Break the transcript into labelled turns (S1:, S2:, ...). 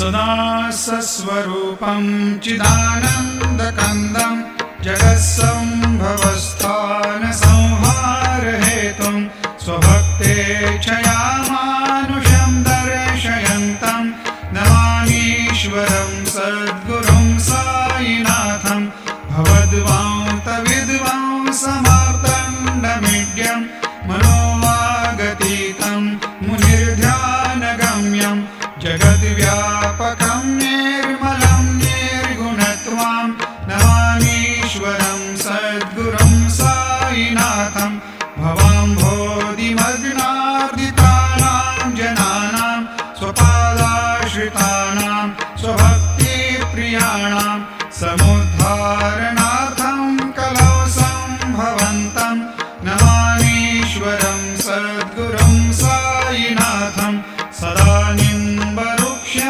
S1: सदा सस्वरूपं चिदानन्दकन्दं जगत्सम्भवस्थानसंहारहेतुं स्वभक्तेच्छयामानुषं दर्शयन्तं नमामीश्वरं सद्गुरुं साईनाथं भवद्वान्तविद्वांसमार्तण्डमीड्यं मनोवागतीतं मुनिर्ध्यानगम्यं जगद्व्यापकं निर्मलं निर्गुणत्वं